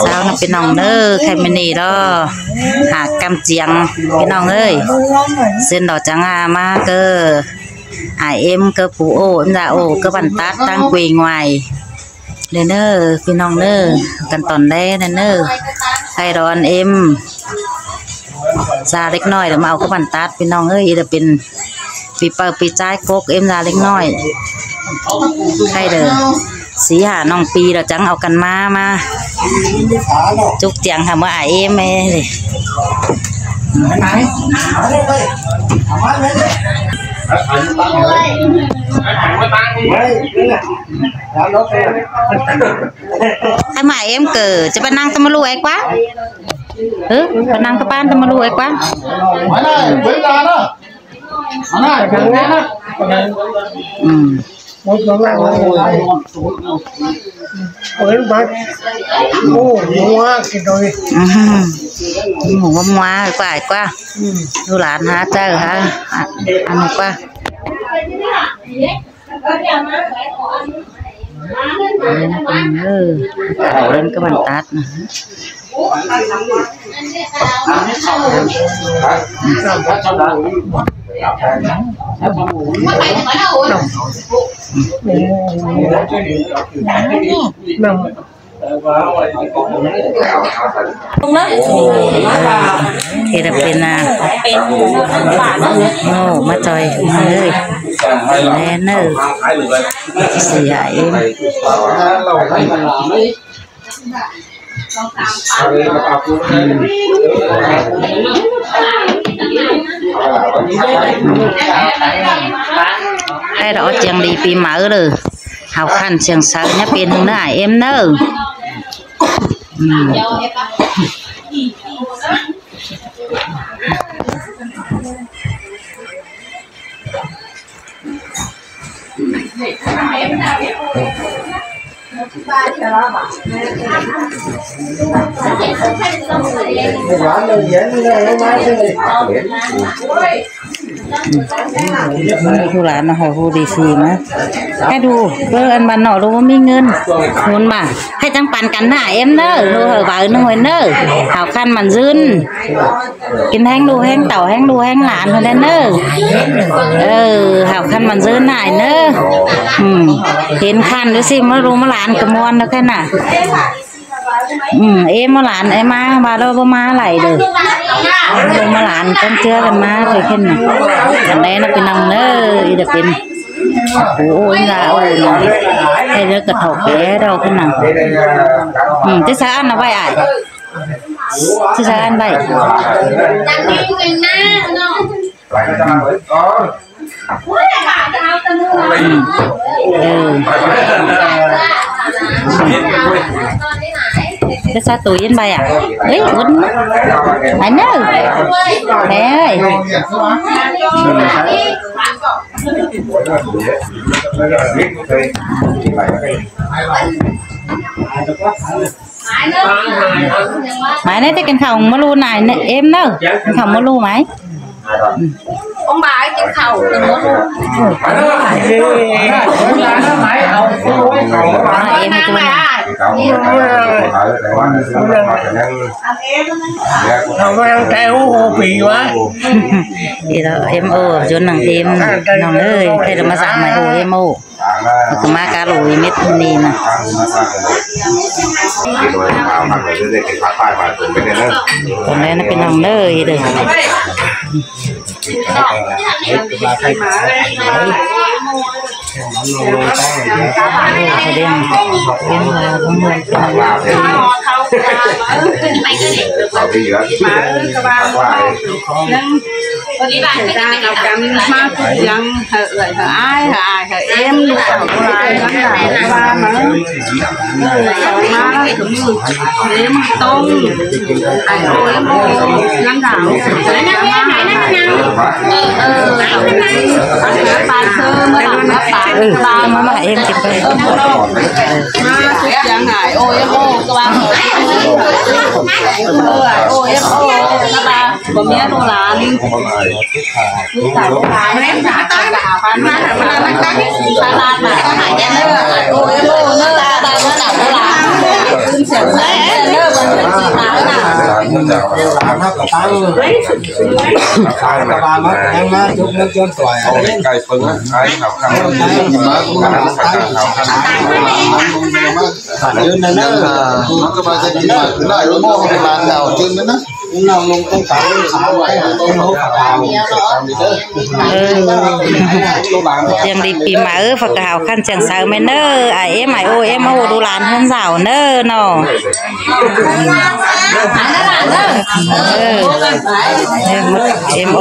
เช้านะพี่น้องเด้อใครไม่หนีดอหากกำเจียงพี่น้องเอ้ยเส้นดอกจังอามาเกอเอ็มเกอปูโอเอ็มดาโอเกอบันตัดตั้งกุยงวายเด้อพี่น้องเด้อกันตอนแรกเด้อไข่ร้อนเอ็มซาเล็กน้อยเดี๋ยวมาเอาเกอบันตัดพี่น้องเอ้ยจะเป็นปีเปิดปีจ้ายกกเอ็มซาเล็กน้อยไข่เด้อสีหาน้องปีเราจังเอากันมาจุกเจียงทำว่าเอ็มเลยไอ้หมาเอ็มเกิดจะไปนั่งตะมาลูไอ้กว่าไปนั่งตะปานตะมาลูไอ้กว่าmột con lăng với bát mua cái đôi ngủ mâm hoa quải quaดูหลานฮะเจ้าฮะอันนี้กว่าเอาเล่นก็บันตัดนะเฮ็ดเป็นนะโอ้มาจอยเลยแน่เนอเสียเองให้เราเจียงดีปีหมาเลยhào khăn xiềng sáo nhá bên hướng nữa em nơ thu lá nó hỏi thu đi xì màให้ดูเพื่ออันบันหน่อรู้ว่ามีเงินหุ่นมาให้จังปันกันหน้าเอ็มเนอรู้เหรอบ่าวนึงหัวเนอหาวคันมันยืนกินแห้งดูแห้งเต่าแห้งดูแห้งหลานหัวเนอหาวคันมันยืนหน่ายเนอเห็นคันดูสิมารู้มาหลานกระมวลแล้วแค่น่ะเอ็มมาหลานไอ้มาเราบ่มาไหลเด้อลงมาหลานต้องเชื่อกันมาเคยขึ้นน่ะกันได้นะเป็นน้องเนอเดี๋ยวเป็นโอ้ยนะโอ้ยให้เลือกกระถกแก่เราขึ้นน่ะที่สาอันเอาไว้ที่สาอันไว้cái sao tuổi yên bay ấy quấn anh ơi mẹ ơi máy này cái khổng mơ lu này em đâu khổng mơ lu máy ông bà ấy chịu khẩu từ mớ luôn em hay tôi không có ăn kéo phì quá thì đó em ô chỗ nàng em nàng ơi đây là mà dạng mày ô em ô cứ má cá lùi mít nè còn đây nóเป็นnàng ơi đây học cầm má dân hợ ai em được học lại lắm là ba mà má em tôm ai ôi em lắm đảo ba sơ mới làm ba mà em chụp má chụp chẳng ngại ôi em ô các bạn โอ้ยโอ้นะบ้าบ่มีลูกหลานลูกสาวลูกหลานแม่ตาตาพันมามาตั้งตลาดมาก็หายแย่เด้อโอ้ยโอ้เด้อตาตามาดับลูกหลานขึ้นเสียงแซ่เด้อมันเป็นสีตาน่ะไก่เปิ้ลไก่ขาวขาวยืนนั่นมันก็มาจะกินมาคือได้รู้โม่ของร้านเก่ายืนนั่นนะเราลงต้องสาวไว้ต้องรู้ข่าวยังดีปีมาฝักขาวขั้นเชียงสาวแม่เนอไอเอ็มไอโอเอ็มโอดูหลานเพิ่นสาวเนอเนาะเอ็มโอ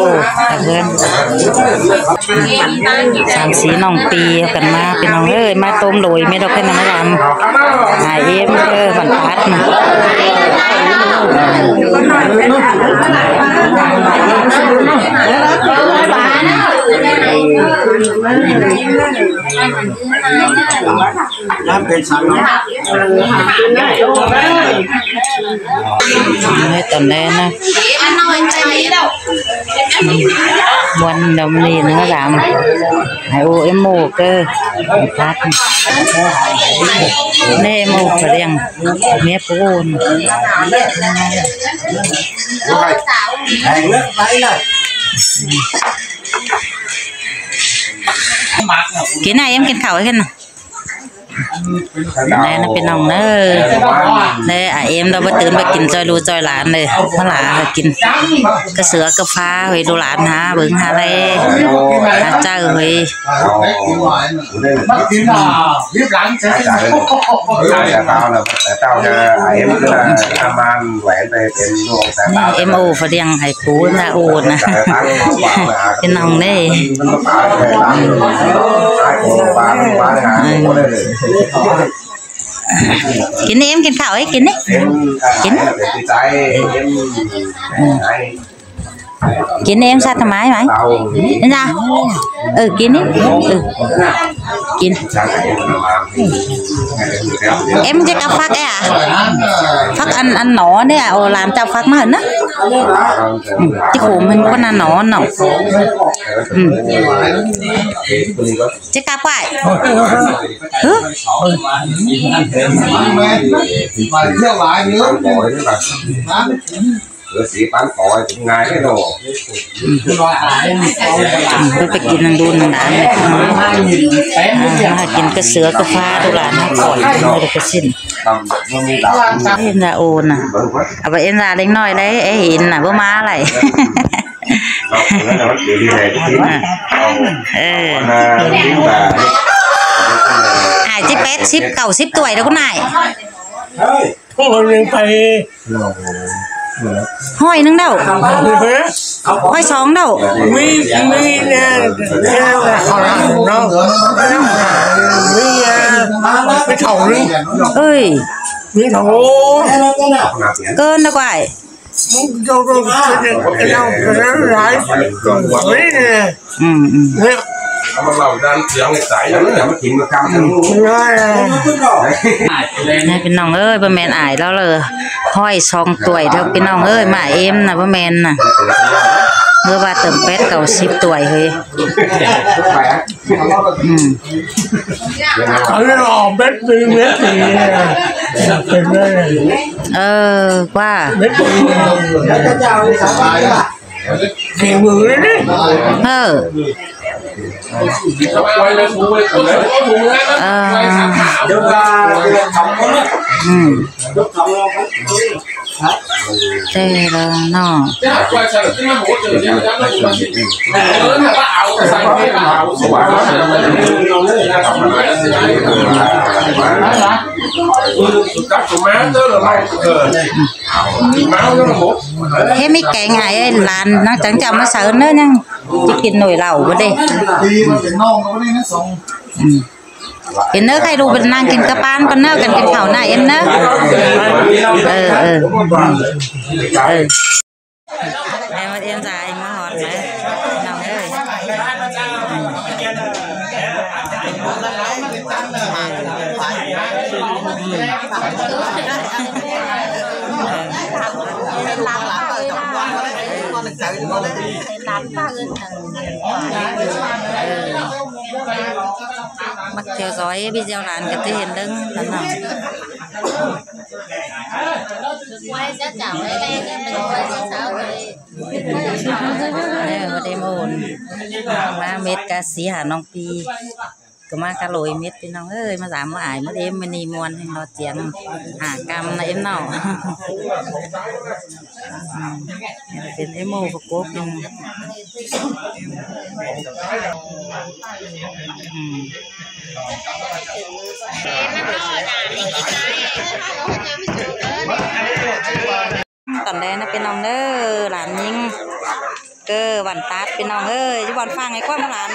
เพื่อน3-4น้องปีกันมาเป็นน้องเอ้ยมาต้มโดยไม่ดอกแค่น้ำลำไอเอ็มบันพัดนะน้ำเป็นสันนะไม่ตอนแรกนะวันดำลีนึกว่าไอโอเอ็มโมเกอร์พัดเน่โมกระเรียงเมียปูนกินอะไรยังกินข้าวกันนะแน่น่ะเป็นน้องเนอเน่ไอเอ็มเราไปตื่นไปกินจอยรูจอยหลานเลยเมื่อหลานกินกระเสือกระฟ้าเฮ้ยดูหลานหาเบิ่งหาอะไรหาเจ้าเฮ้ยรีบหลังใช่ไหมแต่เต้าเนอะแต่เต้าจะเอ็มก็ทำมันแหวนไปเป็นลูกแต่เต้าเอ็มโอฝเรียงไห้ปูนะโอนะเป็นน้องเน่กินเอ็มกินข้าวไอ้กินนี่กินกินเอ็มซาทำไมไหมนี่จ้ะกินนี่กินเอ็มจะกับฟักไอ้ฟักอันหนอเนี่ยโอ้làm choฟักมาเหรอที่โขมันก็น่าหนอเนาะจะกับไปเที่ยวหลายเยอะสีปันต่อยถึงไงไม่รู้ไปกินนังดูนังด่านกินกระเสือกระฟ้าดูหลานให้ก่อนไม่ได้กระสิ้นเอ็นดาโอน่ะเอาไปเอ็นดาเล็กน้อยได้ไอ้หินน่ะบ่มาอะไรจิเป็ด10 90ตัวแล้วก็นายพวกเราเรียนไปห้อยนึงเด้าห้อย2เด้ามีเนี่ยเขาเนาะมีไปเถ่านึงเอ้ยมีเถ่าเกินแล้วกว่ามึงโดนเราหลายเนี่ยเนี่ยเราดันเสียงใสแล้วเนี่ยมันถิ่นมากำทั้งนี่เป็นน้องเอ้ยบะแมนอายแล้วเลยห้อย2ตัวเท่าเป็นน้องเอ้ยมาเอ็มนะบะแมนน่ะเมื่อว่าเติมเป็ด90ตัวเฮ้ยเขาเรียกออกเม็ดปีเม็ดปีเป็นไงว่าเม็ดปีฝีมือเลยนี่เจ้าเนาะเฮ้ยไม่แกงไงหลานนักจังจำมาเสิร์ฟเนื้อยังจะกินหน่วยเหล่าบ่ได้เอ็นเนอร์ใครดูเป็นนางกินกระปานกันเนอร์กันกินข้าวหน้าเอ็นเนอร์ไอ้มาเอ็นจ่ายมาหอดไหมน้องเอ้ย หลานป้าเอิ้นมักtheo dõi video làn cái thể hiện đứng lần nào quay sẽ chào cái đây cái quay sẽ sao rồi và đêm ổn mà mệt ca sĩ Hà Nông Pi cứ mà cá lội mệtพี่น้องเอ้ยมาgiảmมาảiมาđêm mình đi muôn thì nó tiếngหากรรมนะem nàoเป็นเอโมประกบลงตอนแรกนะเป็นน้องเด้อหลานยิงเก้อวันตัดเป็นน้องเอ้ยจะวันฟังไอ้ก้อนหลาน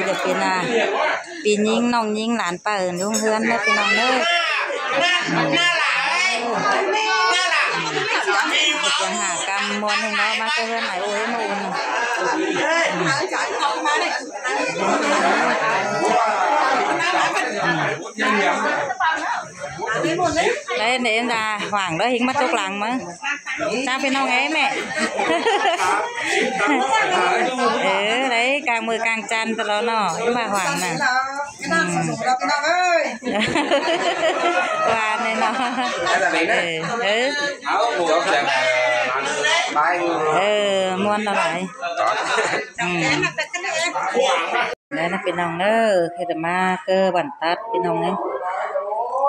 จะเป็นปียิงน้องยิงหลานป้าเอิญยุ่งเฮือนเด้อเป็นน้องเด้อยังหากรรมมวนให้น้องมาเพื่อนไหนโอ้ยมูนđấy để em ra hoàng đó hiến mắt chốt lằng mà sao bên ông ấy mẹ đấy càng mưa càng chăn cho nó nọ nhưng mà hoàng nè hoàng này nó muôn nó lại đấy nó bên ông đó khi mà ma cơ bản tát bên ông ấy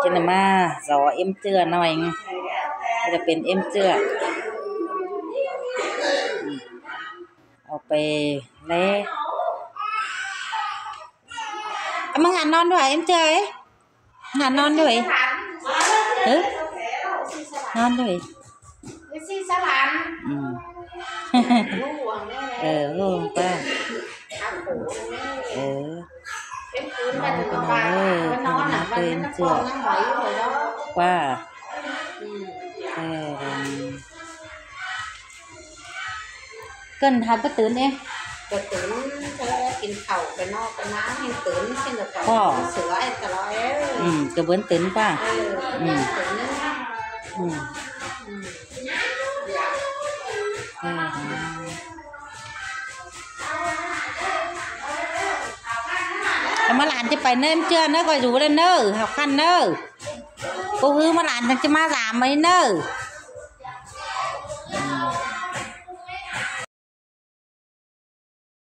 cho nên mà gió em chưa nóiจะเป็นเอ็มเจือเอาไปเล่มึงหันนอนด้วยเอ็มเจือเอ้หันนอนด้วยนอนด้วยลูกป้านอนเป็นเจือป้าcần học bất tử đi bất tửกินข้าวไปนอกไปน้ำให้ตื่นขึ้นแล้วก็เสือไอ้ตะลอยก็เบิ้นตื่นป่ะmà làm cho phải nên chưa nó coi rủ lên nơ học khăn nơ cô hư mà làm cho ma giảm mấy nơ